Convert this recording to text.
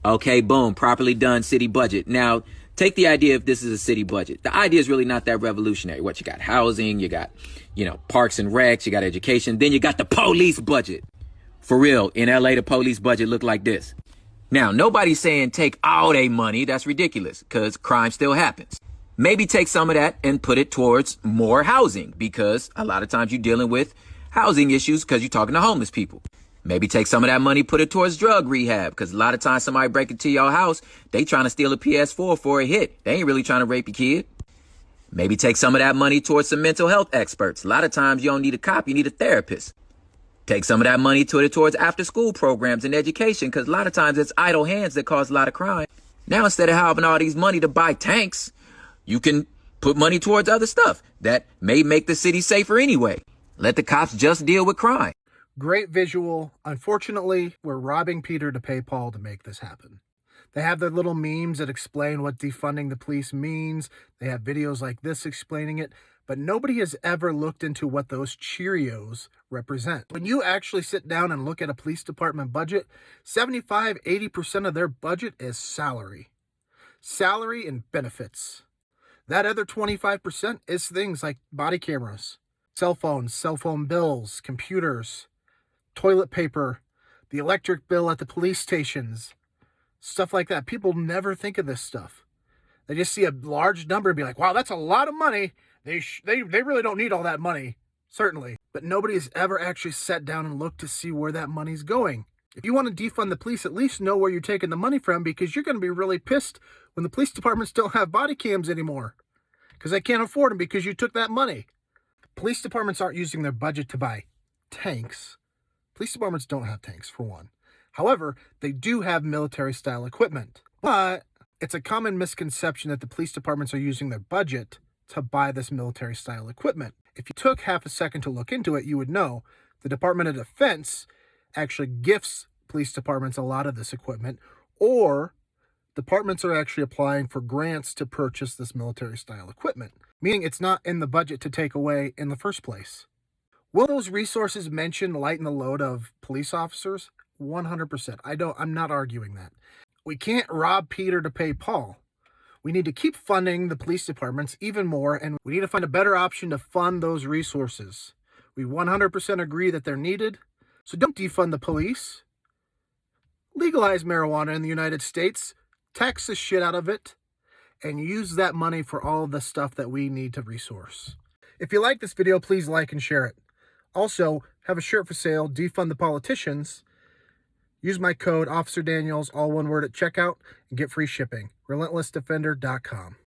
Okay, boom, properly done city budget. Now, take the idea if this is a city budget. The idea is really not that revolutionary. What you got? Housing, you got, parks and recs, you got education, then you got the police budget. For real, in LA, the police budget looked like this. Now, nobody's saying take all their money. That's ridiculous because crime still happens. Maybe take some of that and put it towards more housing because a lot of times you're dealing with housing issues because you're talking to homeless people. Maybe take some of that money, put it towards drug rehab because a lot of times somebody break into your house, they trying to steal a PS4 for a hit. They ain't really trying to rape your kid. Maybe take some of that money towards some mental health experts. A lot of times you don't need a cop, you need a therapist. Take some of that money towards after school programs and education because a lot of times it's idle hands that cause a lot of crime. Now, instead of having all these money to buy tanks, you can put money towards other stuff that may make the city safer anyway. Let the cops just deal with crime. Great visual. Unfortunately, we're robbing Peter to pay Paul to make this happen. They have their little memes that explain what defunding the police means. They have videos like this explaining it. But nobody has ever looked into what those Cheerios represent. When you actually sit down and look at a police department budget, 75-80% of their budget is salary. Salary and benefits. That other 25% is things like body cameras, cell phones, cell phone bills, computers, toilet paper, the electric bill at the police stations, stuff like that. People never think of this stuff. They just see a large number and be like, wow, that's a lot of money. They really don't need all that money, certainly. But nobody has ever actually sat down and looked to see where that money's going. If you want to defund the police, at least know where you're taking the money from because you're going to be really pissed when the police departments don't have body cams anymore because they can't afford them because you took that money. Police departments aren't using their budget to buy tanks. Police departments don't have tanks, for one. However, they do have military-style equipment. But it's a common misconception that the police departments are using their budget to buy this military-style equipment. If you took half a second to look into it, you would know the Department of Defense actually gifts police departments a lot of this equipment, or departments are actually applying for grants to purchase this military-style equipment, meaning it's not in the budget to take away in the first place. Will those resources mentioned lighten the load of police officers? 100%. I'm not arguing that. We can't rob Peter to pay Paul. We need to keep funding the police departments even more, and we need to find a better option to fund those resources. We 100% agree that they're needed, so don't defund the police. Legalize marijuana in the United States, tax the shit out of it, and use that money for all of the stuff that we need to resource. If you like this video, please like and share it. Also, have a shirt for sale, Defund the Politicians. Use my code, officerdaniels, all one word at checkout, and get free shipping. RelentlessDefender.com.